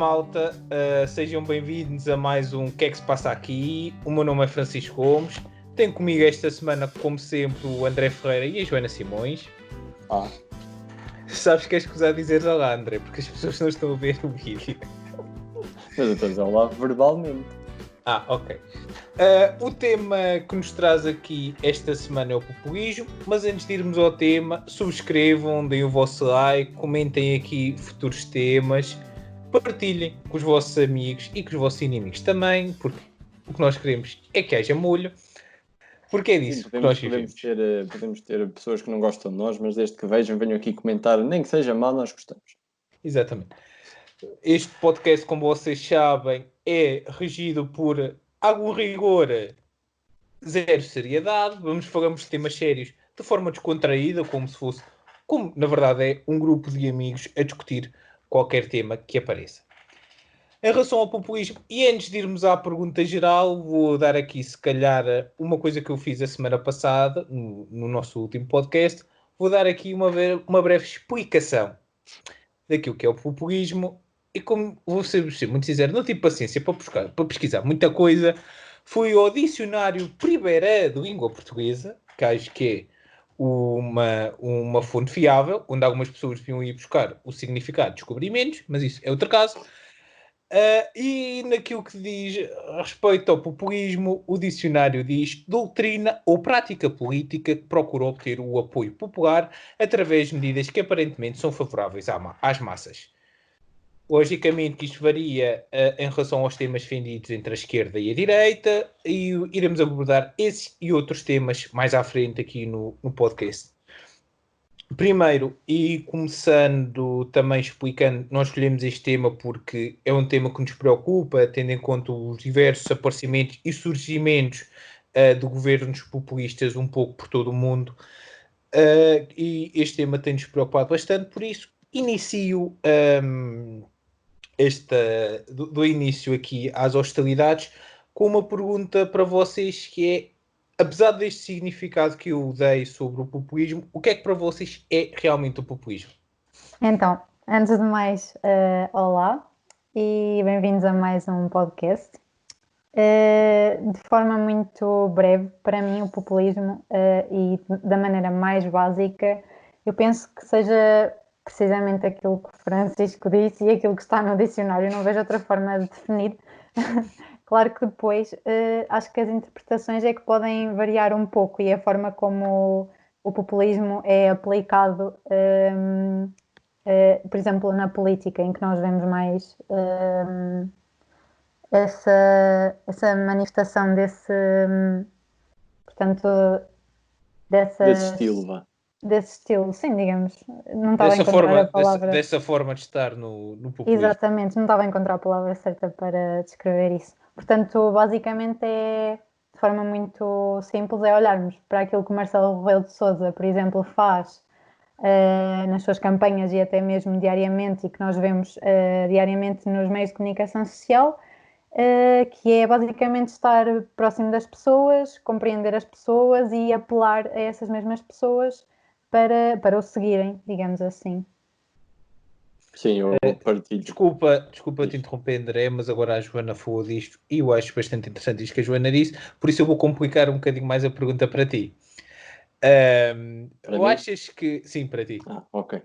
malta, sejam bem-vindos a mais um Que é que se passa aqui? O meu nome é Francisco Gomes, tenho comigo esta semana, como sempre, o André Ferreira e a Joana Simões. Sabes que és escusado dizer olá, André, porque as pessoas não estão a ver o vídeo. Mas eu estou a dizer olá verbalmente. Ok. O tema que nos traz aqui esta semana é o populismo, mas antes de irmos ao tema, subscrevam, deem o vosso like, comentem aqui futuros temas, partilhem com os vossos amigos e com os vossos inimigos também, porque o que nós queremos é que haja molho, porque é disso que nós vivemos. Podemos ter pessoas que não gostam de nós, mas desde que vejam, venham aqui comentar, nem que seja mal, nós gostamos. Exatamente. Este podcast, como vocês sabem, é regido por algum rigor, zero seriedade. Falamos de temas sérios de forma descontraída, como na verdade é um grupo de amigos a discutir qualquer tema que apareça. Em relação ao populismo, e antes de irmos à pergunta geral, vou dar aqui, se calhar, uma coisa que eu fiz a semana passada, no nosso último podcast. Vou dar aqui uma breve explicação daquilo que é o populismo. E como vou ser muito sincero, não tive paciência para pesquisar muita coisa. Fui ao dicionário Primeira de Língua Portuguesa, que acho que é uma fonte fiável, onde algumas pessoas deviam ir buscar o significado de descobrimentos, mas isso é outro caso. E naquilo que diz respeito ao populismo, o dicionário diz doutrina ou prática política que procura obter o apoio popular através de medidas que aparentemente são favoráveis às massas. Logicamente que isto varia em relação aos temas defendidos entre a esquerda e a direita, e iremos abordar esses e outros temas mais à frente aqui no podcast. Primeiro, e começando também explicando, nós escolhemos este tema porque é um tema que nos preocupa, tendo em conta os diversos aparecimentos e surgimentos de governos populistas um pouco por todo o mundo, e este tema tem-nos preocupado bastante, por isso inicio do início aqui às hostilidades com uma pergunta para vocês que é: apesar deste significado que eu dei sobre o populismo, o que é que para vocês é realmente o populismo? Então, antes de mais, olá e bem-vindos a mais um podcast. De forma muito breve, para mim o populismo, e da maneira mais básica, eu penso que seja precisamente aquilo que o Francisco disse e aquilo que está no dicionário. Não vejo outra forma de definir. Claro que depois acho que as interpretações é que podem variar um pouco, e a forma como o populismo é aplicado, por exemplo, na política, em que nós vemos mais essa manifestação portanto, desse estilo, sim, digamos. Não estava a encontrar a palavra. Dessa forma de estar no populismo. Exatamente, não estava a encontrar a palavra certa para descrever isso. Portanto, basicamente de forma muito simples, é olharmos para aquilo que o Marcelo Rebelo de Sousa, por exemplo, faz nas suas campanhas e até mesmo diariamente, e que nós vemos diariamente nos meios de comunicação social, que é basicamente estar próximo das pessoas, compreender as pessoas e apelar a essas mesmas pessoas para o seguirem, digamos assim. Sim, eu partilho. Desculpa te interromper, André, mas agora a Joana falou disto e eu acho bastante interessante isto que a Joana disse, por isso eu vou complicar um bocadinho mais a pergunta para ti. Achas que... Sim, para ti. Ok.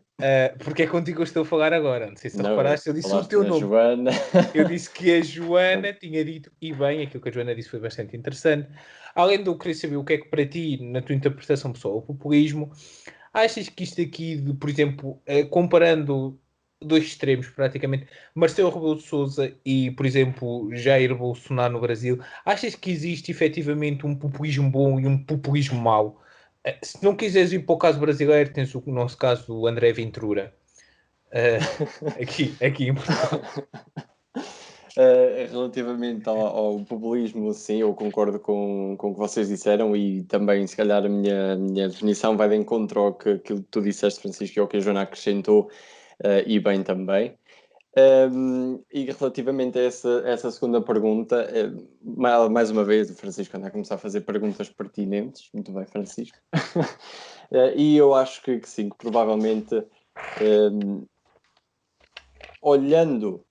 Porque é contigo que eu estou a falar agora. Não sei se reparaste, eu disse o teu nome. Joana. Eu disse que a Joana tinha dito, e bem, aquilo que a Joana disse foi bastante interessante. Além de eu querer saber o que é que para ti, na tua interpretação pessoal, o populismo, achas que isto aqui, por exemplo, comparando dois extremos praticamente, Marcelo Rebelo de Sousa e, por exemplo, Jair Bolsonaro no Brasil, achas que existe efetivamente um populismo bom e um populismo mau? Se não quiseres ir para o caso brasileiro, tens o nosso caso, o André Ventura, aqui em Portugal. Relativamente ao populismo, sim, eu concordo com o que vocês disseram, e também, se calhar, a minha definição vai de encontro ao que tu disseste, Francisco, e ao que a Joana acrescentou, e bem também. E relativamente a essa segunda pergunta, mais uma vez, o Francisco anda a começar a fazer perguntas pertinentes. Muito bem, Francisco. E eu acho que sim, que provavelmente, olhando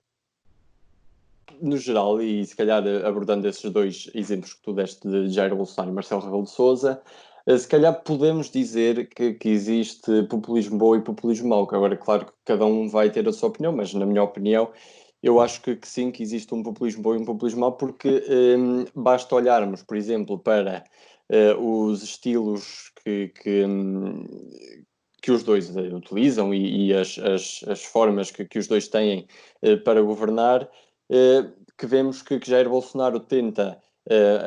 no geral, e se calhar abordando esses dois exemplos que tu deste de Jair Bolsonaro e Marcelo Rebelo de Sousa, se calhar podemos dizer que existe populismo bom e populismo mau, que agora, claro, que cada um vai ter a sua opinião, mas na minha opinião, eu acho que sim, que existe um populismo bom e um populismo mau, porque basta olharmos, por exemplo, para os estilos que os dois utilizam e as formas que os dois têm para governar, que vemos que Jair Bolsonaro tenta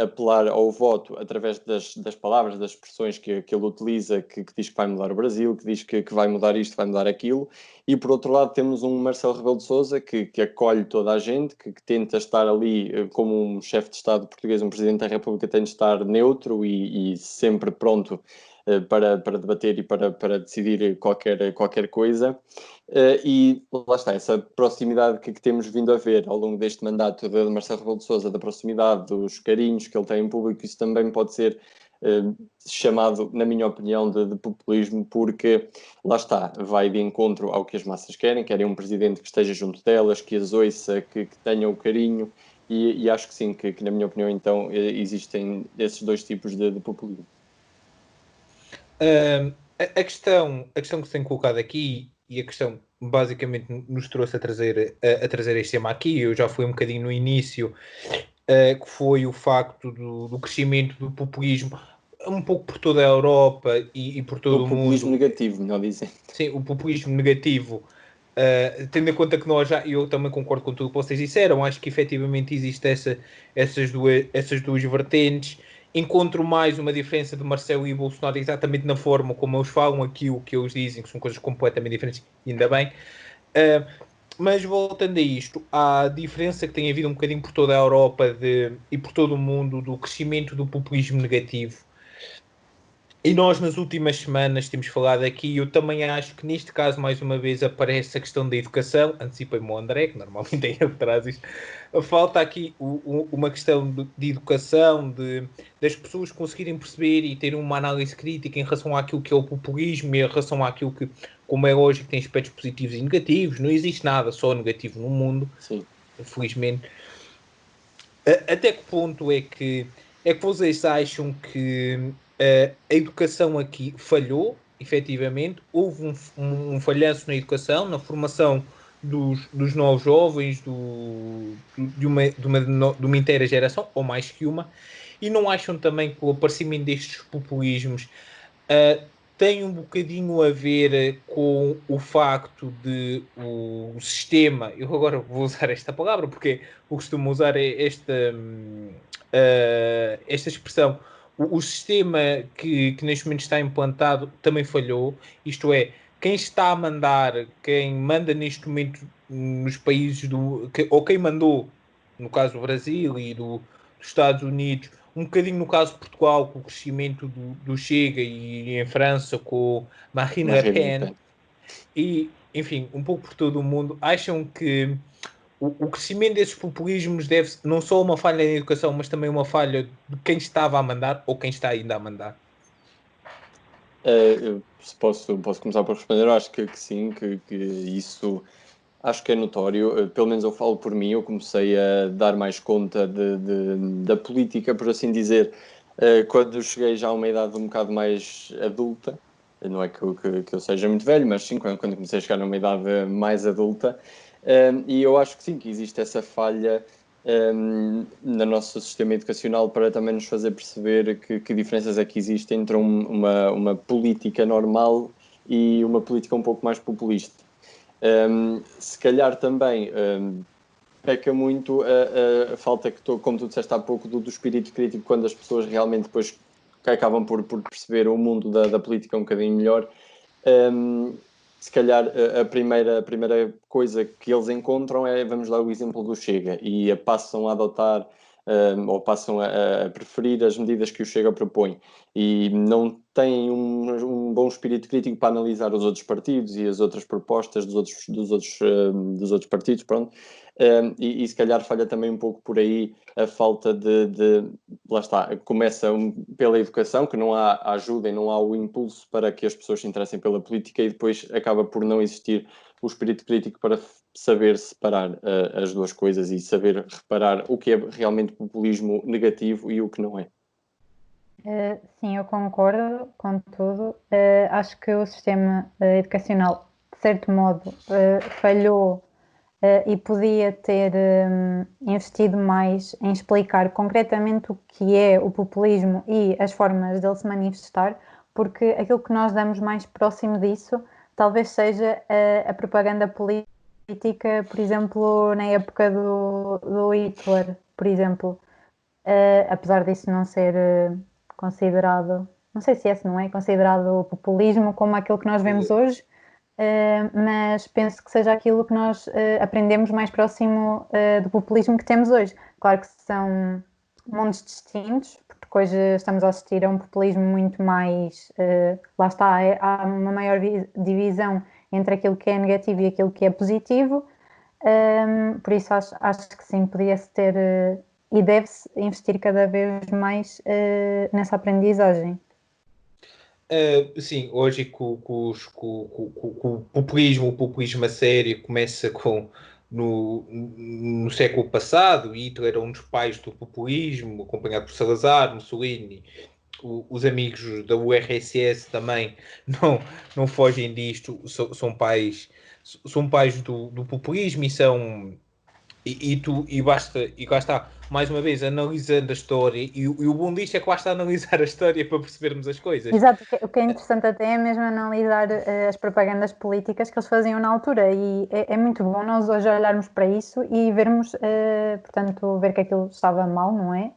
apelar ao voto através das palavras, das expressões que ele utiliza, que diz que vai mudar o Brasil, que diz que vai mudar isto, vai mudar aquilo, e por outro lado temos um Marcelo Rebelo de Sousa que acolhe toda a gente, que tenta estar ali como um chefe de Estado português, um Presidente da República tem de estar neutro e sempre pronto para debater e para decidir qualquer coisa. E lá está, essa proximidade que temos vindo a ver ao longo deste mandato de Marcelo Rebelo de Sousa, da proximidade, dos carinhos que ele tem em público, isso também pode ser chamado, na minha opinião, de populismo, porque lá está, vai de encontro ao que as massas querem um presidente que esteja junto delas, que as ouça, que tenha o carinho, e acho que sim, que na minha opinião, então, existem esses dois tipos de populismo. A questão que se tem colocado aqui, e a questão basicamente nos trouxe a trazer este tema aqui, eu já fui um bocadinho no início, que foi o facto do crescimento do populismo um pouco por toda a Europa e por todo o mundo. O populismo negativo, melhor dizer. Sim, o populismo negativo, tendo em conta que eu também concordo com tudo o que vocês disseram, acho que efetivamente existe essas duas vertentes. Encontro mais uma diferença de Marcelo e Bolsonaro exatamente na forma como eles falam, aquilo que eles dizem, que são coisas completamente diferentes, ainda bem. Mas voltando a isto, há a diferença que tem havido um bocadinho por toda a Europa e por todo o mundo do crescimento do populismo negativo. E nós nas últimas semanas temos falado aqui, eu também acho que neste caso mais uma vez aparece a questão da educação, antecipa-me o André, que normalmente é ele que traz isto, falta aqui uma questão de educação, das pessoas conseguirem perceber e ter uma análise crítica em relação àquilo que é o populismo e em relação àquilo que, como é lógico, tem aspectos positivos e negativos, não existe nada só negativo no mundo, sim, infelizmente. Até que ponto é que vocês acham que a educação aqui falhou, efetivamente? Houve um falhanço na educação, na formação dos novos jovens, de uma inteira geração, ou mais que uma, e não acham também que o aparecimento destes populismos tem um bocadinho a ver com o facto de o sistema, eu agora vou usar esta palavra porque eu costumo usar esta expressão, o sistema que neste momento está implantado também falhou, isto é, quem está a mandar, quem manda neste momento nos países ou quem mandou, no caso do Brasil e dos Estados Unidos, um bocadinho no caso de Portugal, com o crescimento do Chega, e em França com Marine Le Pen, e enfim, um pouco por todo o mundo, acham que o crescimento desses populismos deve-se não só a uma falha na educação, mas também uma falha de quem estava a mandar ou quem está ainda a mandar? Posso começar por responder? Eu acho que sim, que isso acho que é notório. Pelo menos eu falo por mim, eu comecei a dar mais conta da política, por assim dizer, quando cheguei já a uma idade um bocado mais adulta. Não é que eu seja muito velho, mas sim, quando comecei a chegar a uma idade mais adulta. E eu acho que sim, que existe essa falha no nosso sistema educacional para também nos fazer perceber que diferenças é que existem entre uma política normal e uma política um pouco mais populista. Se calhar também peca muito a falta como tu disseste há pouco, do espírito crítico, quando as pessoas realmente depois que acabam por perceber o mundo da política um bocadinho melhor. Se calhar a primeira coisa que eles encontram é, vamos dar o exemplo do Chega, e passam a adotar ou passam a preferir as medidas que o Chega propõe, e não têm um bom espírito crítico para analisar os outros partidos e as outras propostas dos outros partidos, pronto. E se calhar falha também um pouco por aí a falta lá está, começa pela educação, que não há ajuda e não há o impulso para que as pessoas se interessem pela política, e depois acaba por não existir o espírito crítico para saber separar as duas coisas e saber reparar o que é realmente populismo negativo e o que não é. Sim, eu concordo com tudo. Acho que o sistema educacional, de certo modo, falhou e podia ter investido mais em explicar concretamente o que é o populismo e as formas dele se manifestar, porque aquilo que nós damos mais próximo disso talvez seja a propaganda política, por exemplo, na época do Hitler, por exemplo. Apesar disso não ser considerado, não sei se esse não é considerado populismo como aquilo que nós vemos hoje, mas penso que seja aquilo que nós aprendemos mais próximo do populismo que temos hoje. Claro que são mundos distintos, porque hoje estamos a assistir a um populismo muito mais, lá está, há uma maior divisão entre aquilo que é negativo e aquilo que é positivo. Por isso acho que sim, podia-se ter e deve-se investir cada vez mais nessa aprendizagem. Sim, hoje com o populismo a sério começa no século passado. Hitler era um dos pais do populismo, acompanhado por Salazar, Mussolini. Os amigos da URSS também não fogem disto, são pais do populismo e lá está, mais uma vez, analisando a história, e o bom disto é que basta analisar a história para percebermos as coisas. Exato, o que é interessante até é mesmo analisar as propagandas políticas que eles faziam na altura, e é muito bom nós hoje olharmos para isso e vermos, portanto, ver que aquilo estava mal, não é?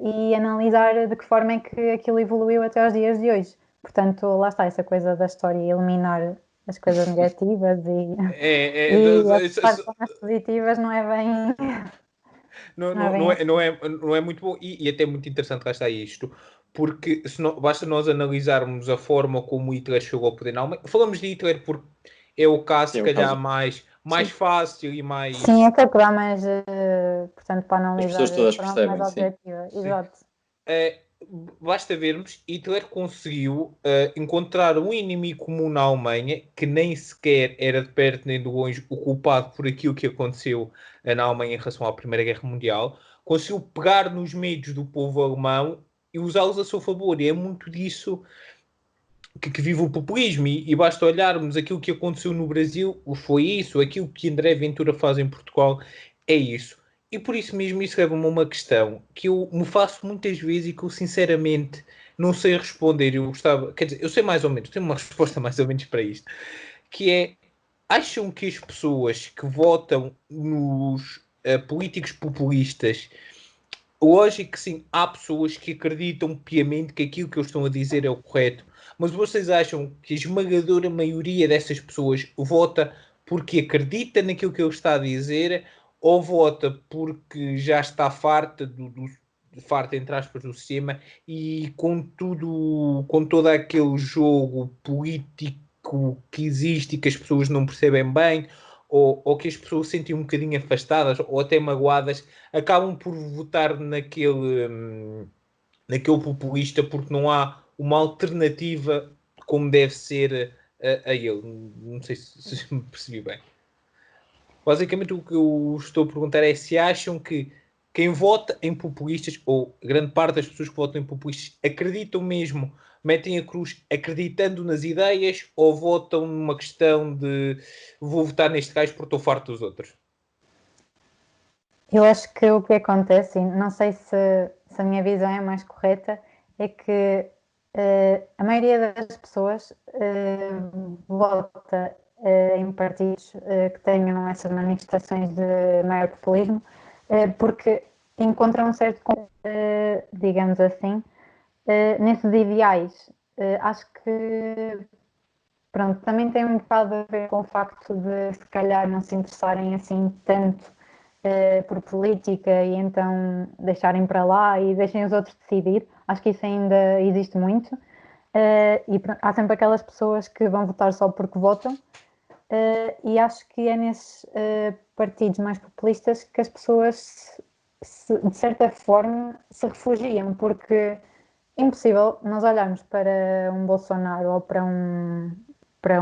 E analisar de que forma é que aquilo evoluiu até aos dias de hoje. Portanto, lá está essa coisa da história, eliminar as coisas negativas e apostar só nas positivas não é bem. Não é muito bom e até muito interessante, lá está isto, porque basta nós analisarmos a forma como Hitler chegou ao poder na Alemanha. Falamos de Hitler porque é o caso, se calhar, mais fácil e mais. Sim, é que dá mais, portanto, para analisar as pessoas todas de forma percebem, mais sim. objetiva. Exato. Basta vermos, Hitler conseguiu encontrar um inimigo comum na Alemanha que nem sequer era de perto nem de longe o culpado por aquilo que aconteceu na Alemanha em relação à Primeira Guerra Mundial. Conseguiu pegar nos medos do povo alemão e usá-los a seu favor. E é muito disso que vive o populismo. E basta olharmos aquilo que aconteceu no Brasil, foi isso. Aquilo que André Ventura faz em Portugal é isso. E por isso mesmo isso leva-me a uma questão que eu me faço muitas vezes e que eu sinceramente não sei responder. Eu gostava, quer dizer, eu sei mais ou menos, tenho uma resposta mais ou menos para isto, que é, acham que as pessoas que votam nos políticos populistas, lógico que sim, há pessoas que acreditam piamente que aquilo que eles estão a dizer é o correto, mas vocês acham que a esmagadora maioria dessas pessoas vota porque acredita naquilo que ele está a dizer ou vota porque já está farta farta, entre aspas, do sistema e com todo aquele jogo político que existe e que as pessoas não percebem bem ou que as pessoas se sentem um bocadinho afastadas ou até magoadas, acabam por votar naquele populista porque não há uma alternativa como deve ser a ele. Não sei se me percebi bem. Basicamente o que eu estou a perguntar é se acham que quem vota em populistas, ou grande parte das pessoas que votam em populistas, acreditam mesmo, metem a cruz acreditando nas ideias, ou votam numa questão de vou votar neste gajo porque estou farto dos outros? Eu acho que o que acontece, e não sei se a minha visão é mais correta, é que a maioria das pessoas vota em partidos que tenham essas manifestações de maior populismo porque encontram um certo, digamos assim, nesses ideais. Acho que pronto, também tem um bocado a ver com o facto de se calhar não se interessarem assim tanto por política e então deixarem para lá e deixem os outros decidir. Acho que isso ainda existe muito. E há sempre aquelas pessoas que vão votar só porque votam. E acho que é nesses partidos mais populistas que as pessoas, de certa forma, se refugiam, porque é impossível nós olharmos para um Bolsonaro ou para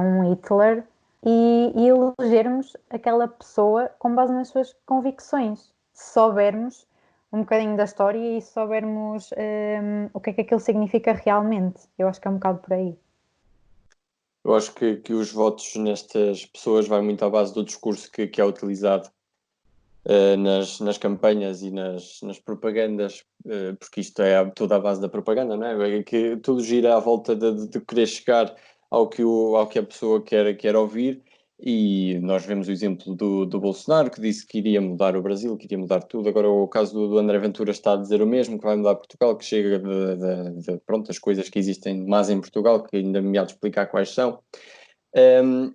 um Hitler e elegermos aquela pessoa com base nas suas convicções. Se soubermos um bocadinho da história e se soubermos o que é que aquilo significa realmente. Eu acho que é um bocado por aí. Eu acho que os votos nestas pessoas vai muito à base do discurso que é utilizado nas campanhas e nas propagandas, porque isto é toda a base da propaganda, não é? É que tudo gira à volta de querer chegar ao que a pessoa quer ouvir, e nós vemos o exemplo do Bolsonaro, que disse que iria mudar o Brasil, que iria mudar tudo. Agora o caso do André Ventura está a dizer o mesmo, que vai mudar Portugal, que chega pronto, as coisas que existem mais em Portugal, que ainda me há de explicar quais são.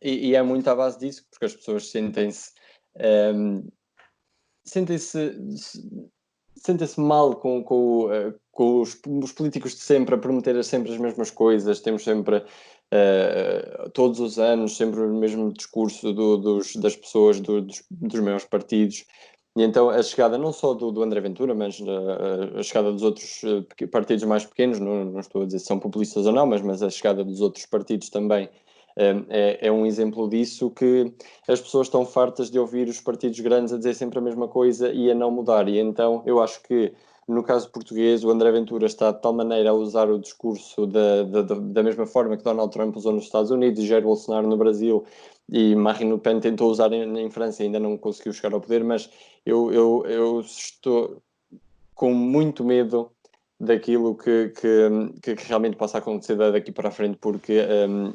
E é muito à base disso, porque as pessoas sentem-se mal com os políticos de sempre a prometer sempre as mesmas coisas. Temos sempre, todos os anos, sempre o mesmo discurso das pessoas dos maiores partidos. E então a chegada não só do André Ventura, mas a chegada dos outros partidos mais pequenos, não estou a dizer se são populistas ou não, mas a chegada dos outros partidos também é um exemplo disso, que as pessoas estão fartas de ouvir os partidos grandes a dizer sempre a mesma coisa e a não mudar. E então eu acho que, no caso português, o André Ventura está de tal maneira a usar o discurso da mesma forma que Donald Trump usou nos Estados Unidos, Jair Bolsonaro no Brasil e Marine Le Pen tentou usar em França e ainda não conseguiu chegar ao poder. Mas eu estou com muito medo daquilo que realmente possa acontecer daqui para a frente, porque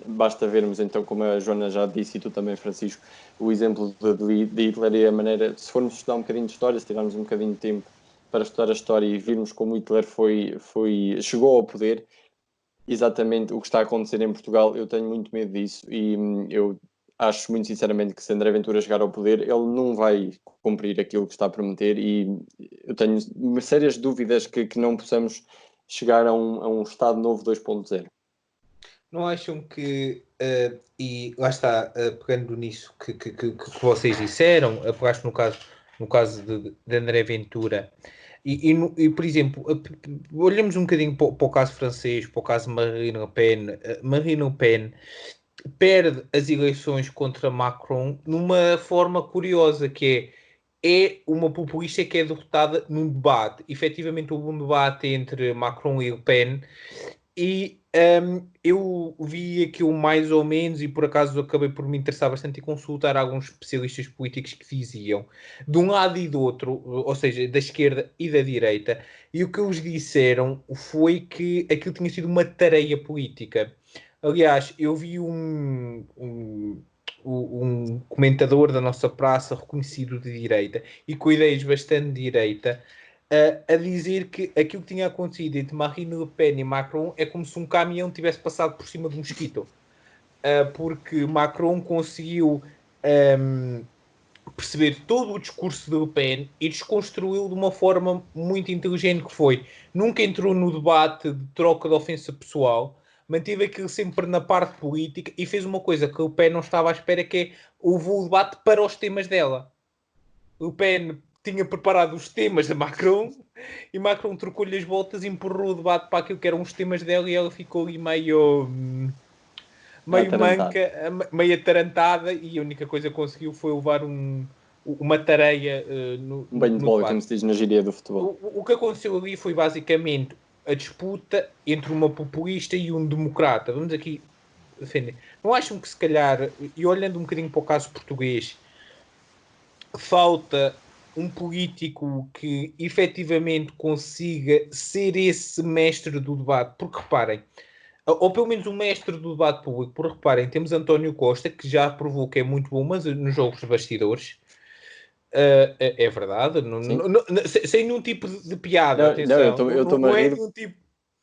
basta vermos, então, como a Joana já disse, e tu também, Francisco, o exemplo de Hitler e a maneira, se formos estudar um bocadinho de história, se tivermos um bocadinho de tempo para estudar a história e virmos como Hitler chegou ao poder, exatamente o que está a acontecer em Portugal, eu tenho muito medo disso, e eu acho muito sinceramente que se André Ventura chegar ao poder, ele não vai cumprir aquilo que está a prometer, e eu tenho sérias dúvidas que não possamos chegar a um Estado Novo 2.0. Não acham que, e lá está, pegando nisso que vocês disseram, pegaste no caso de André Ventura, e, por exemplo, olhamos um bocadinho para o caso francês, para o caso de Marine Le Pen. Marine Le Pen perde as eleições contra Macron numa forma curiosa, que é uma populista que é derrotada num debate. Efetivamente houve um debate entre Macron e Le Pen, e eu vi aquilo mais ou menos, e por acaso acabei por me interessar bastante e consultar alguns especialistas políticos que diziam de um lado e do outro, ou seja, da esquerda e da direita, e o que eles disseram foi que aquilo tinha sido uma tareia política. Aliás, eu vi um comentador da nossa praça reconhecido de direita e com ideias bastante de direita, a dizer que aquilo que tinha acontecido entre Marine Le Pen e Macron é como se um caminhão tivesse passado por cima de um mosquito. Porque Macron conseguiu perceber todo o discurso de Le Pen e desconstruí-lo de uma forma muito inteligente, que foi, nunca entrou no debate de troca de ofensa pessoal, manteve aquilo sempre na parte política e fez uma coisa que Le Pen não estava à espera, que é, houve o debate para os temas dela. Le Pen tinha preparado os temas de Macron e Macron trocou-lhe as voltas e empurrou o debate para aquilo que eram os temas dela, e ela ficou ali meio manca, meio atarantada, e a única coisa que conseguiu foi levar uma tareia um banho de bola, debate. como se diz na gíria do futebol. O que aconteceu ali foi basicamente a disputa entre uma populista e um democrata. Vamos aqui defender. Não acham que, se calhar, e olhando um bocadinho para o caso português, falta um político que efetivamente consiga ser esse mestre do debate? Porque reparem, ou pelo menos um mestre do debate público, porque reparem, temos António Costa, que já provou que é muito bom, mas nos jogos de bastidores, é verdade, sem nenhum tipo de piada, atenção. Eu estou-me a rir. Nenhum tipo.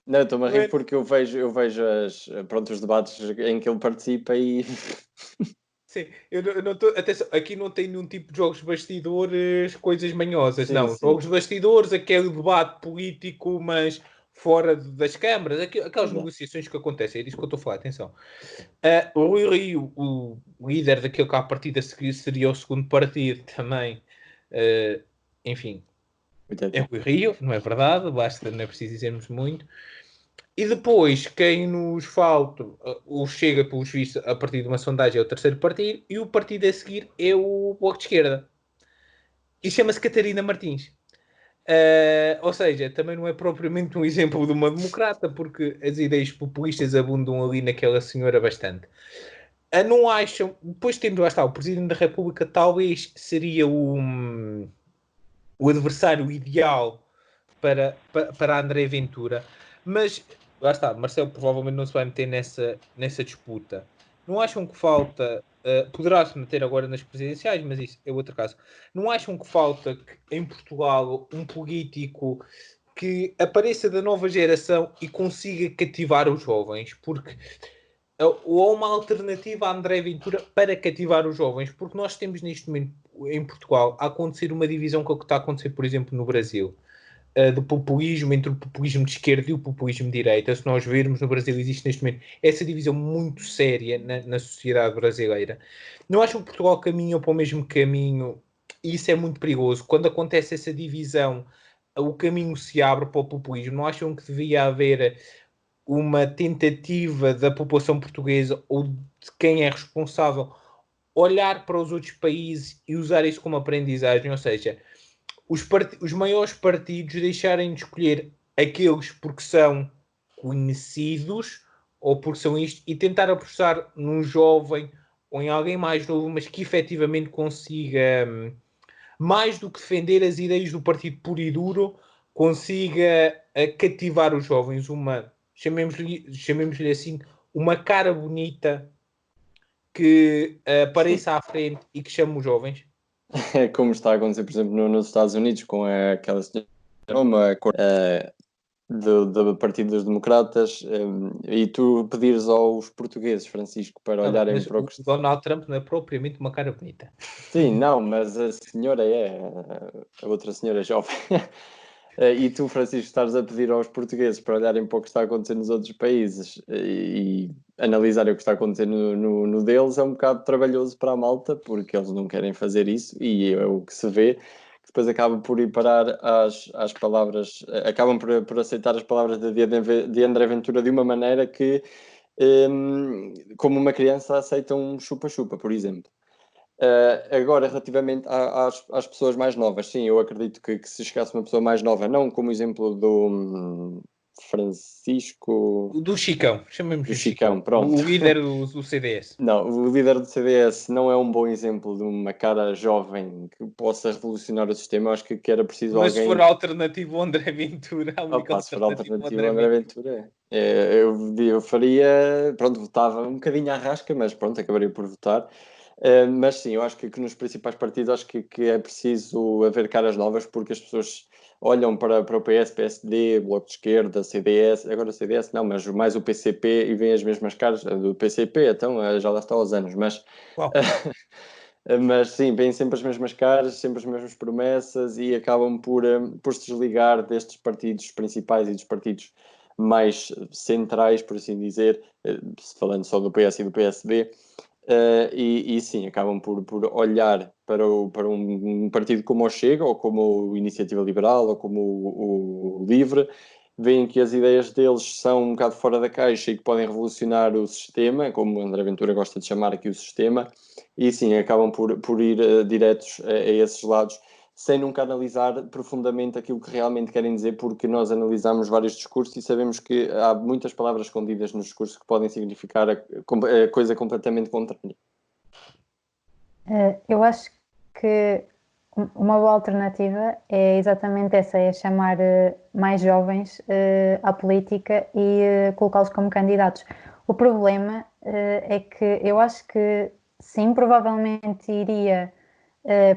Não, estou-me a rir porque eu vejo os debates em que ele participa e... Sim, eu não tô, atenção, aqui não tem nenhum tipo de jogos de bastidores, coisas manhosas, sim, não. sim. Jogos de bastidores, aquele debate político, mas fora das câmaras, aquelas negociações que acontecem, é disso que eu estou a falar, atenção. O Rui Rio, o líder daquele que à partida seria o segundo partido também, enfim, é o Rui Rio, não é verdade, basta, não é preciso dizermos muito. E depois, quem nos falta, o Chega, pelos vistos, a partir de uma sondagem, é o terceiro partido, e o partido a seguir é o Bloco de Esquerda. E chama-se Catarina Martins. Ou seja, também não é propriamente um exemplo de uma democrata, porque as ideias populistas abundam ali naquela senhora bastante. Não acham, depois tendo lá está, o Presidente da República talvez seria o adversário ideal para André Ventura, mas lá está, Marcelo provavelmente não se vai meter nessa disputa. Não acham que falta, poderá-se meter agora nas presidenciais, mas isso é outro caso. Não acham que falta em Portugal um político que apareça da nova geração e consiga cativar os jovens? Porque ou uma alternativa a André Ventura para cativar os jovens, porque nós temos neste momento em Portugal a acontecer uma divisão com o que está a acontecer, por exemplo, no Brasil, do populismo, entre o populismo de esquerda e o populismo de direita. Se nós virmos, no Brasil existe neste momento essa divisão muito séria na sociedade brasileira. Não acham que Portugal caminha para o mesmo caminho? E isso é muito perigoso. Quando acontece essa divisão, o caminho se abre para o populismo. Não acham que devia haver uma tentativa da população portuguesa ou de quem é responsável olhar para os outros países e usar isso como aprendizagem? Ou seja, os maiores partidos deixarem de escolher aqueles porque são conhecidos ou porque são isto e tentar apostar num jovem ou em alguém mais novo, mas que efetivamente consiga, mais do que defender as ideias do partido puro e duro, consiga cativar os jovens, chamemos-lhe assim, uma cara bonita que apareça à frente e que chame os jovens. É como está a acontecer, por exemplo, nos Estados Unidos, com aquela senhora do Partido dos Democratas, e tu pedires aos portugueses, Francisco, para Não, olharem mas para o o que... Donald Trump não é propriamente uma cara bonita. Sim, não, mas a senhora a outra senhora jovem. E tu, Francisco, estás a pedir aos portugueses para olharem para o que está a acontecer nos outros países e analisarem o que está a acontecer no deles, é um bocado trabalhoso para a malta, porque eles não querem fazer isso, e é o que se vê, que depois acaba por ir parar às palavras, acabam por aceitar as palavras de André Ventura de uma maneira que, como uma criança, aceita um chupa-chupa, por exemplo. Agora, relativamente às pessoas mais novas, sim, eu acredito que se chegasse uma pessoa mais nova, não como o exemplo do Francisco, Do Chicão, chamemos do o Chicão, Chicão, pronto. o líder do CDS. Não, o líder do CDS não é um bom exemplo de uma cara jovem que possa revolucionar o sistema. Eu acho que era preciso Mas se alguém... for a alternativa ao André Ventura, a única Opa, se for alternativa ao alternativo André ao André Ventura. Ventura, eu faria, pronto, votava um bocadinho à rasca, mas pronto, acabaria por votar. Mas sim, eu acho que nos principais partidos acho que é preciso haver caras novas, porque as pessoas olham para o PS, PSD, Bloco de Esquerda, CDS, agora o CDS não, mas mais o PCP, e veem as mesmas caras do PCP, então já lá está aos anos, mas... Uau. Mas sim, vêm sempre as mesmas caras, sempre as mesmas promessas e acabam por se desligar destes partidos principais e dos partidos mais centrais, por assim dizer, falando só do PS e do PSD, e sim, acabam por olhar para um partido como o Chega, ou como o Iniciativa Liberal, ou como o Livre, veem que as ideias deles são um bocado fora da caixa e que podem revolucionar o sistema, como o André Ventura gosta de chamar aqui o sistema, e sim, acabam por ir diretos a esses lados, sem nunca analisar profundamente aquilo que realmente querem dizer, porque nós analisamos vários discursos e sabemos que há muitas palavras escondidas nos discursos que podem significar a coisa completamente contrária. Eu acho que uma boa alternativa é exatamente essa, é chamar mais jovens à política e colocá-los como candidatos. O problema é que eu acho que sim, provavelmente iria,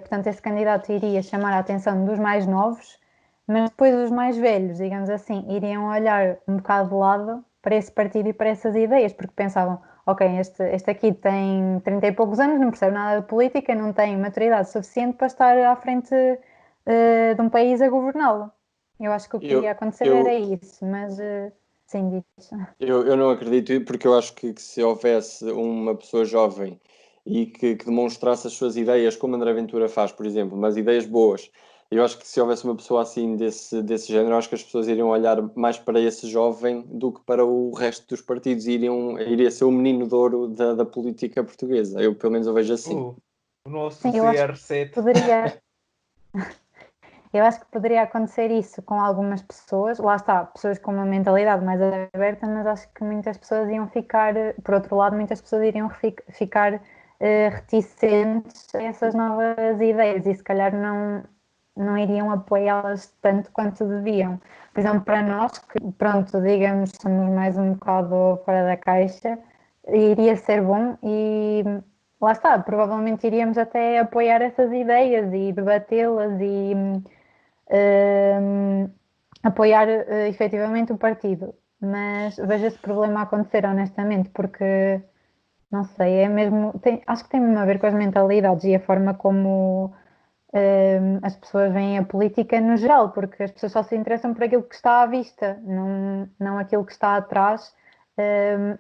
portanto, esse candidato iria chamar a atenção dos mais novos, mas depois os mais velhos, digamos assim, iriam olhar um bocado de lado para esse partido e para essas ideias, porque pensavam, ok, este aqui tem 30 e poucos anos, não percebe nada de política, não tem maturidade suficiente para estar à frente de um país a governá-lo. Eu acho que o que iria acontecer era isso, mas sim, diz. Eu não acredito, porque eu acho que se houvesse uma pessoa jovem e que demonstrasse as suas ideias, como André Ventura faz, por exemplo, mas ideias boas, Eu acho que se houvesse uma pessoa assim desse género, acho que as pessoas iriam olhar mais para esse jovem do que para o resto dos partidos. Iria ser o menino de ouro da política portuguesa. Eu, pelo menos, eu vejo assim. O nosso Sim, eu acho que CR7. Eu acho que poderia acontecer isso com algumas pessoas, lá está, pessoas com uma mentalidade mais aberta, mas acho que muitas pessoas iam ficar, por outro lado, muitas pessoas iriam ficar reticentes a essas novas ideias e se calhar não iriam apoiá-las tanto quanto deviam. Por exemplo, para nós, que pronto, digamos, somos mais um bocado fora da caixa, iria ser bom e lá está, provavelmente iríamos até apoiar essas ideias e debatê-las e apoiar efetivamente o partido. Mas vejo esse problema acontecer honestamente, porque não sei, é mesmo, acho que tem mesmo a ver com as mentalidades e a forma como as pessoas veem a política no geral, porque as pessoas só se interessam por aquilo que está à vista, não aquilo que está atrás,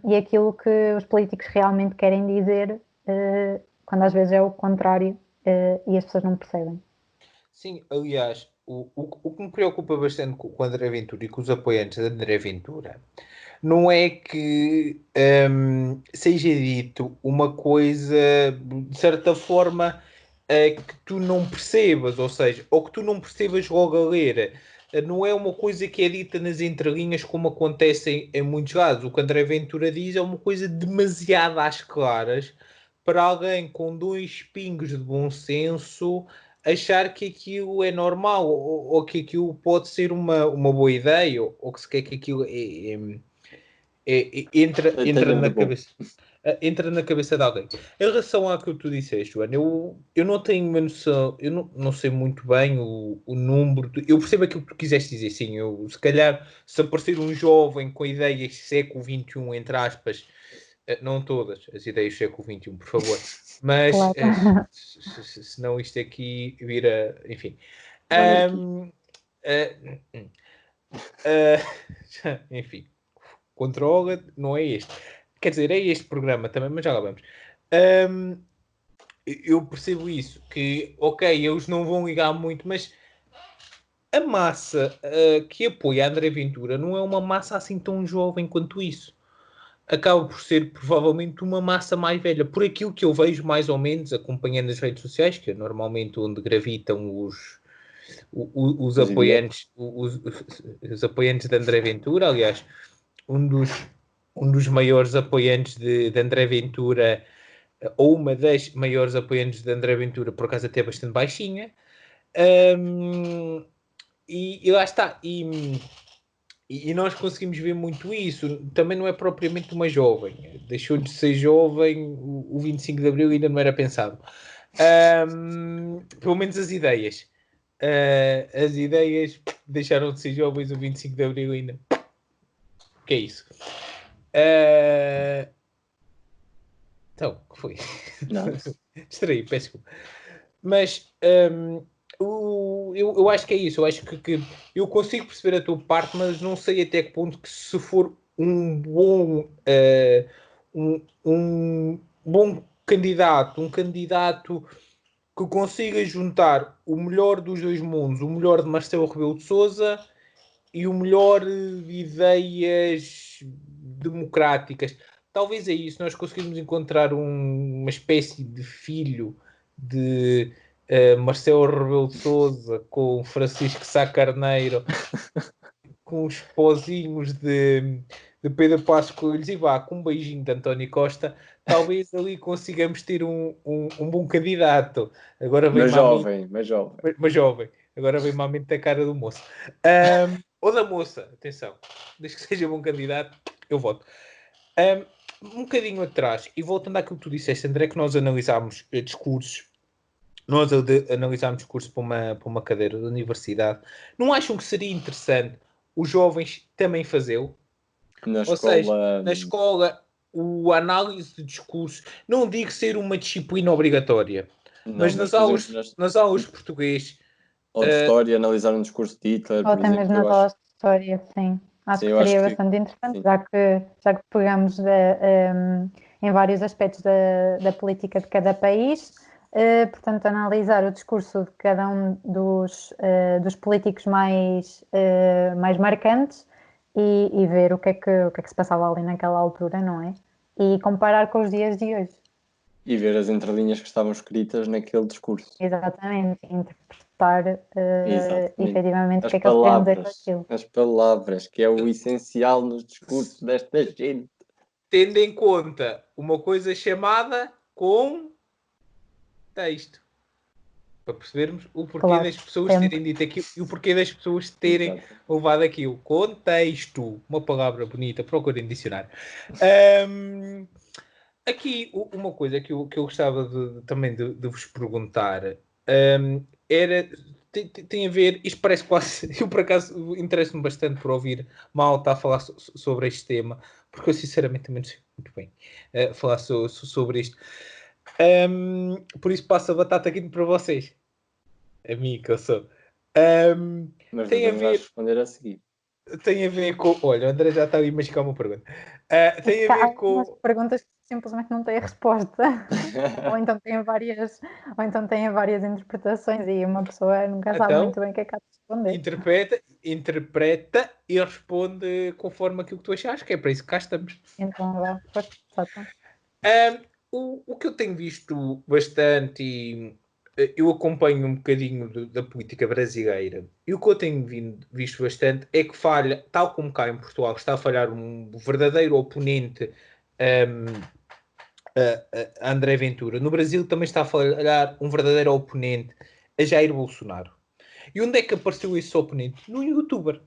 e aquilo que os políticos realmente querem dizer, quando às vezes é o contrário, e as pessoas não percebem. Sim, aliás, o que me preocupa bastante com o André Ventura e com os apoiantes de André Ventura não é que seja dito uma coisa de certa forma que tu não percebas, ou seja, ou que tu não percebas logo a ler. Não é uma coisa que é dita nas entrelinhas como acontece em muitos casos. O que André Ventura diz é uma coisa demasiado às claras para alguém com dois pingos de bom senso achar que aquilo é normal ou que aquilo pode ser uma boa ideia ou que se quer que aquilo entra na cabeça. Entra na cabeça de alguém. Em relação ao que tu disseste, Joana, eu não tenho uma noção, eu não sei muito bem o número. Eu percebo aquilo que tu quiseste dizer, sim. Se calhar, se aparecer um jovem com ideias século XXI, entre aspas, não todas as ideias do século XXI, por favor, mas Claro. senão isto aqui vira, enfim. Enfim, controla, não é este. Quer dizer, é este programa também, mas já lá vamos. Eu percebo isso, que ok, eles não vão ligar muito, mas a massa que apoia a André Ventura não é uma massa assim tão jovem quanto isso. Acaba por ser provavelmente uma massa mais velha, por aquilo que eu vejo mais ou menos acompanhando as redes sociais, que é normalmente onde gravitam os apoiantes, os apoiantes de André Ventura. Aliás, um dos maiores apoiantes de André Ventura, ou uma das maiores apoiantes de André Ventura, por acaso até bastante baixinha, e lá está. E nós conseguimos ver muito isso. Também não é propriamente uma jovem. Deixou de ser jovem, o 25 de Abril ainda não era pensado. Pelo menos as ideias. As ideias deixaram de ser jovens o 25 de Abril ainda. O que é isso? Então, o que foi? Distraí, peço desculpa. Mas eu acho que é isso. Eu acho que eu consigo perceber a tua parte, mas não sei até que ponto que se for um bom candidato, um candidato que consiga juntar o melhor dos dois mundos, o melhor de Marcelo Rebelo de Sousa e o melhor de ideias democráticas. Talvez é isso, nós conseguimos encontrar uma espécie de filho de Marcelo Rebelo de Sousa com Francisco Sá Carneiro, com os pozinhos de Pedro Passos Coelhos e vá, com um beijinho de António Costa, talvez ali consigamos ter um bom candidato. Agora vem mas jovem. mas jovem. Agora vem-me à mente a cara do moço. Ou da moça, atenção. Desde que seja bom candidato, eu voto. Um bocadinho atrás, e voltando àquilo que tu disseste, André, que nós analisámos discursos, nós analisámos discursos para uma cadeira da universidade. Não acham que seria interessante os jovens também fazê-lo? Ou seja, na escola, a análise de discursos, não digo ser uma disciplina obrigatória, Não, mas nas aulas de português, ou de história, analisar um discurso de Hitler, Ou por até exemplo, mesmo nas aulas de história, sim. Acho que seria bastante interessante, já que pegamos em vários aspectos da política de cada país, portanto, analisar o discurso de cada um dos políticos mais marcantes e ver o que é que se passava ali naquela altura, não é? E comparar com os dias de hoje. E ver as entrelinhas que estavam escritas naquele discurso. Exatamente, interpretar efetivamente o que é que eles queriam dizer com aquilo. As palavras, que é o essencial nos discursos desta gente. Tendo em conta uma coisa chamada contexto. Para percebermos o porquê das pessoas terem dito aquilo e o porquê das pessoas terem levado aquilo. Contexto. Uma palavra bonita, procurem dicionário. Aqui, uma coisa que eu gostava também de vos perguntar era... Tem a ver... Isto parece quase... Eu, por acaso, interesso-me bastante por ouvir malta a falar sobre este tema, porque eu, sinceramente, também não sei muito bem falar sobre isto. Por isso passo a batata aqui para vocês. A mim que eu sou. Mas tem a não ver... vais responder a seguir. Tem a ver com... Olha, o André já está ali a machucar uma pergunta. Tem a ver com... Há perguntas que simplesmente não têm resposta. ou então têm várias interpretações e uma pessoa nunca sabe muito bem o que é que há de responder. Interpreta e responde conforme aquilo que tu achas, que é para isso que cá estamos. Então, vá, força. O que eu tenho visto bastante, e eu acompanho um bocadinho da política brasileira, e o que eu tenho visto bastante é que falha, tal como cá em Portugal está a falhar um verdadeiro oponente a André Ventura, no Brasil também está a falhar um verdadeiro oponente a Jair Bolsonaro. E onde é que apareceu esse oponente? No YouTuber.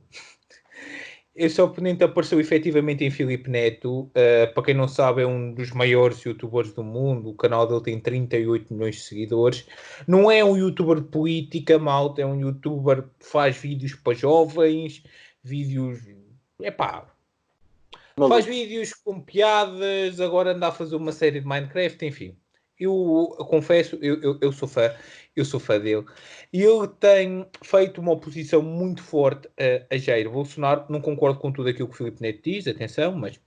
Esse oponente apareceu efetivamente em Filipe Neto. Para quem não sabe, é um dos maiores youtubers do mundo. O canal dele tem 38 milhões de seguidores. Não é um youtuber de política, malta. É um youtuber que faz vídeos para jovens. Vídeos... Faz vídeos com piadas. Agora anda a fazer uma série de Minecraft. Enfim. Eu confesso, eu sou fã. Eu sou fã dele. E ele tem feito uma oposição muito forte a Jair Bolsonaro. Não concordo com tudo aquilo que o Filipe Neto diz, atenção, mas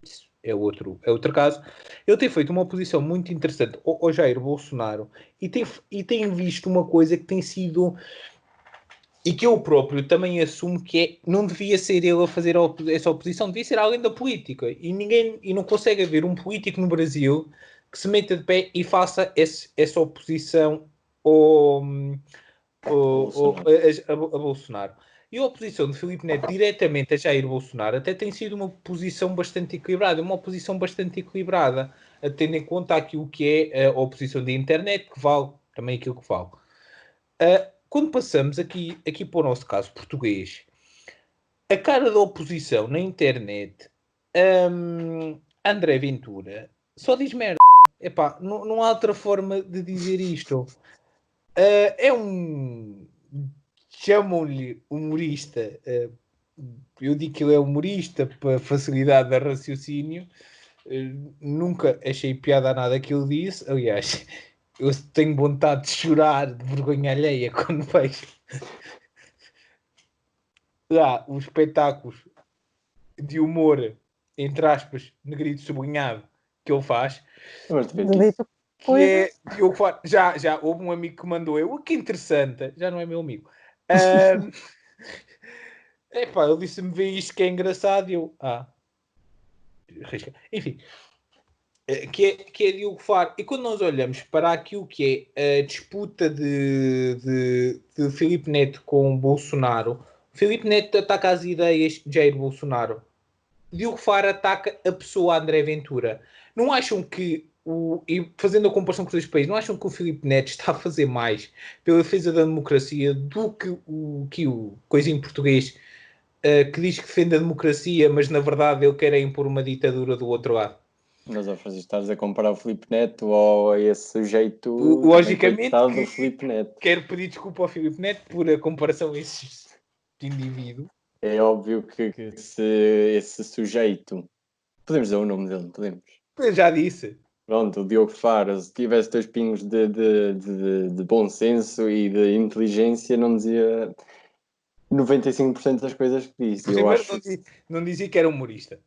isso é outro caso. Ele tem feito uma oposição muito interessante ao Jair Bolsonaro e tem visto uma coisa que tem sido... E que eu próprio também assumo que não devia ser ele a fazer essa oposição, devia ser alguém da política. E não consegue haver um político no Brasil que se meta de pé e faça essa oposição a Bolsonaro. E a oposição de Filipe Neto diretamente a Jair Bolsonaro até tem sido uma posição bastante equilibrada, tendo em conta aquilo que é a oposição da internet, que vale também aquilo que vale. Quando passamos aqui para o nosso caso português, a cara da oposição na internet, André Ventura, só diz merda. Epá, não há outra forma de dizer isto. É um... Chamam-lhe humorista. Eu digo que ele é humorista para facilidade de raciocínio. Nunca achei piada a nada que ele disse. Aliás, eu tenho vontade de chorar de vergonha alheia quando vejo lá os espetáculos de humor, entre aspas, negrito sublinhado, que ele faz. Que é Diogo Faro. Já houve um amigo que mandou eu, que interessante, já não é meu amigo. Ele disse-me, vê isto que é engraçado, e eu, enfim, que é Diogo Faro. E quando nós olhamos para aquilo que é a disputa de Filipe Neto com Bolsonaro, Filipe Neto ataca as ideias de Jair Bolsonaro, Diogo Faro ataca a pessoa André Ventura. Não acham que, e fazendo a comparação com os dois países, não acham que o Filipe Neto está a fazer mais pela defesa da democracia do que o coisa em português que diz que defende a democracia, mas na verdade ele quer impor uma ditadura do outro lado? Mas, Francisco, estás a comparar o Filipe Neto ou a esse sujeito logicamente do Filipe Neto. Quero pedir desculpa ao Filipe Neto por a comparação a esse indivíduo. É óbvio que esse sujeito... Podemos dizer o nome dele, podemos? Eu já disse. Pronto, o Diogo Faro, se tivesse 2 pingos de bom senso e de inteligência, não dizia 95% das coisas que disse. Primeiro, não dizia que era humorista.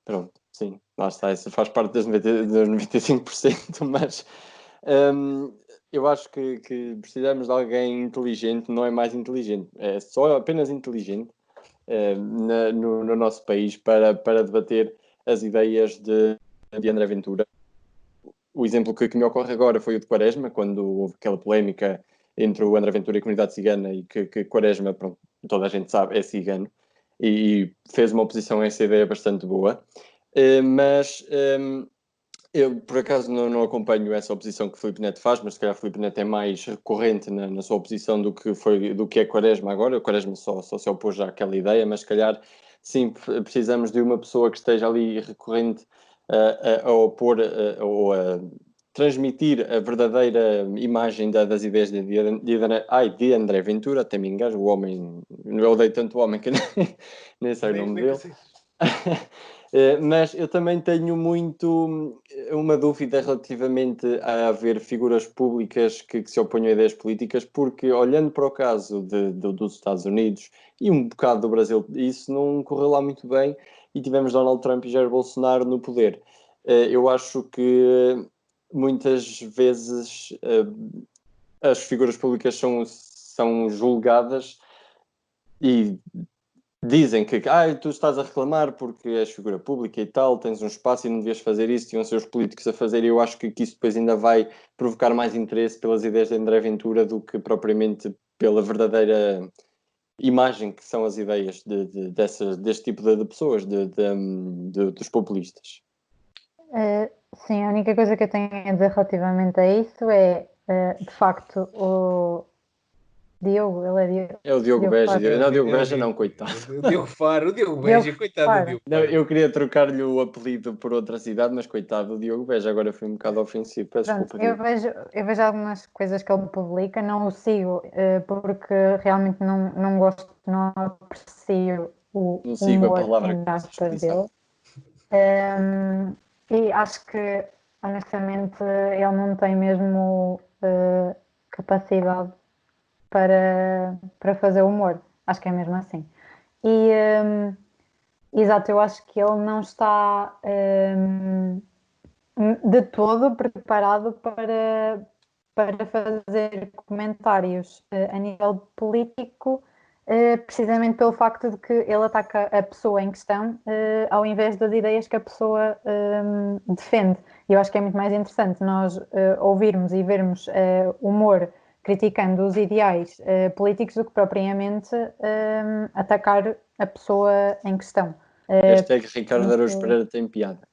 Pronto, sim, lá está, isso faz parte dos 95%, mas Eu acho que precisamos de alguém inteligente, não é mais inteligente, é só apenas inteligente no nosso país para debater as ideias de André Ventura. O exemplo que me ocorre agora foi o de Quaresma, quando houve aquela polémica entre o André Ventura e a comunidade cigana e que Quaresma, pronto, toda a gente sabe, é cigano e fez uma oposição a essa ideia bastante boa. Mas eu, por acaso, não acompanho essa oposição que o Filipe Neto faz, mas se calhar o Filipe Neto é mais recorrente na sua oposição do que é Quaresma agora. O Quaresma só se opôs àquela ideia, mas se calhar, sim, precisamos de uma pessoa que esteja ali recorrente a opor ou a transmitir a verdadeira imagem das ideias de André Ventura. Até me engasgo, o homem, eu odeio tanto o homem que nem sei o nome dele. Mas eu também tenho muito uma dúvida relativamente a haver figuras públicas que se oponham a ideias políticas, porque olhando para o caso dos Estados Unidos e um bocado do Brasil, isso não correu lá muito bem e tivemos Donald Trump e Jair Bolsonaro no poder. Eu acho que muitas vezes as figuras públicas são julgadas e dizem que tu estás a reclamar porque és figura pública e tal, tens um espaço e não devias fazer isso, tinham seus políticos a fazer, e eu acho que isso depois ainda vai provocar mais interesse pelas ideias de André Ventura do que propriamente pela verdadeira imagem que são as ideias deste tipo de pessoas, dos populistas. Sim, a única coisa que eu tenho a dizer relativamente a isso é, de facto, o Diogo, ele é Diogo. É o Diogo Beja. Não, Diogo Beja não, coitado. O Diogo Faro, o Diogo Beja, coitado do Diogo Não, Faro. eu queria trocar-lhe o apelido por outra cidade, mas coitado do Diogo Beja, agora foi um bocado ofensivo. Peço Pronto, desculpa. eu vejo algumas coisas que ele publica, não o sigo porque realmente não gosto, não aprecio o Não sigo a humor palavra em que aspas dele. E acho que, honestamente, ele não tem mesmo capacidade para fazer humor. Acho que é mesmo assim. E, exato, eu acho que ele não está de todo preparado para fazer comentários a nível político, precisamente pelo facto de que ele ataca a pessoa em questão, ao invés das ideias que a pessoa defende. E eu acho que é muito mais interessante nós ouvirmos e vermos humor criticando os ideais políticos do que propriamente atacar a pessoa em questão. Hashtag Ricardo Araújo Pereira tem piada.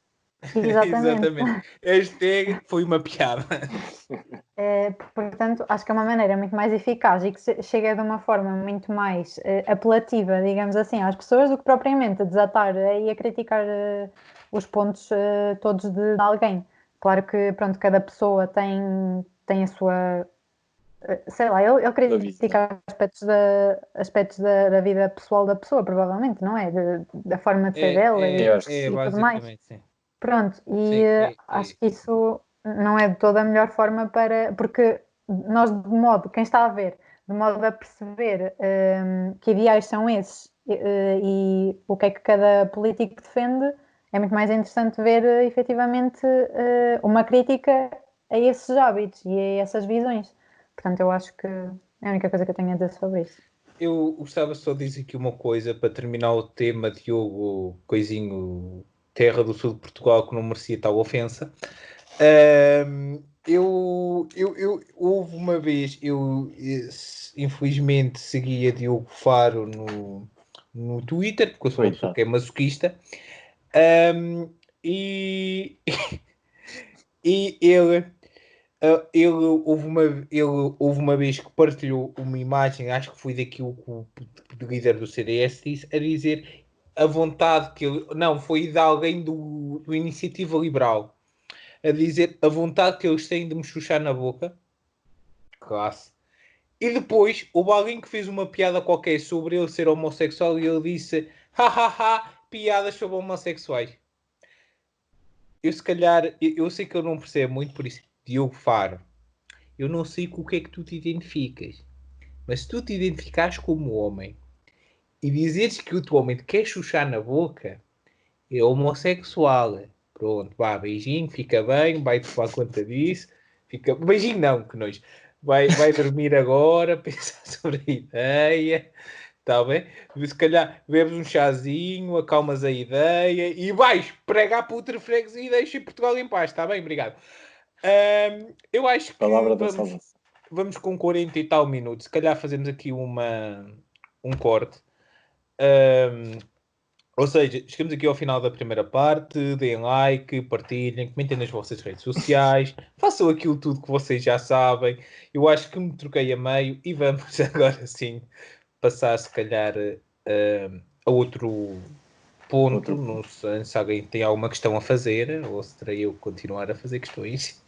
Exatamente. Hashtag foi uma piada. Portanto, acho que é uma maneira muito mais eficaz e que chega de uma forma muito mais apelativa, digamos assim, às pessoas do que propriamente a desatar e a criticar os pontos todos de alguém. Claro que, pronto, cada pessoa tem a sua... sei lá, ele critica aspectos da vida pessoal da pessoa, provavelmente, não é? Da forma de ser dela e tudo mais. Sim. Pronto, e acho que isso não é de toda a melhor forma porque nós, quem está a ver, de modo a perceber que ideais são esses e o que é que cada político defende, é muito mais interessante ver efetivamente uma crítica a esses hábitos e a essas visões. Portanto, eu acho que é a única coisa que eu tenho a dizer sobre isso. Eu gostava só de dizer aqui uma coisa para terminar o tema, Diogo, coisinho, terra do sul de Portugal, que não merecia tal ofensa. Houve uma vez, infelizmente seguia Diogo Faro no Twitter, porque eu sou uma pessoa que é masoquista, e ele houve uma vez que partilhou uma imagem, acho que foi daquilo que o líder do CDS disse, a dizer a vontade que ele... Não, foi de alguém do Iniciativa Liberal, a dizer a vontade que eles têm de me chuchar na boca. Classe. E depois houve alguém que fez uma piada qualquer sobre ele ser homossexual e ele disse hahaha, piadas sobre homossexuais. Eu se calhar, eu sei que eu não percebo muito, por isso, Diogo Faro, eu não sei com o que é que tu te identificas, mas se tu te identificares como homem e dizeres que o teu homem te quer chuchar na boca, é homossexual. Pronto, vá, beijinho, fica bem, vai-te para a conta disso. Beijinho não, que nojo. Vai dormir agora, pensar sobre a ideia, está bem? Se calhar bebes um chazinho, acalmas a ideia e vais pregar para outra freguesia e deixa Portugal em paz, está bem? Obrigado. Eu acho que Palavra da salvação. vamos com 40 e tal minutos. Se calhar fazemos aqui um corte. Ou seja, chegamos aqui ao final da primeira parte. Deem like, partilhem, comentem nas vossas redes sociais, façam aquilo tudo que vocês já sabem. Eu acho que me troquei a meio e vamos agora sim passar, se calhar, a outro ponto. Não sei se alguém tem alguma questão a fazer ou se terei eu continuar a fazer questões.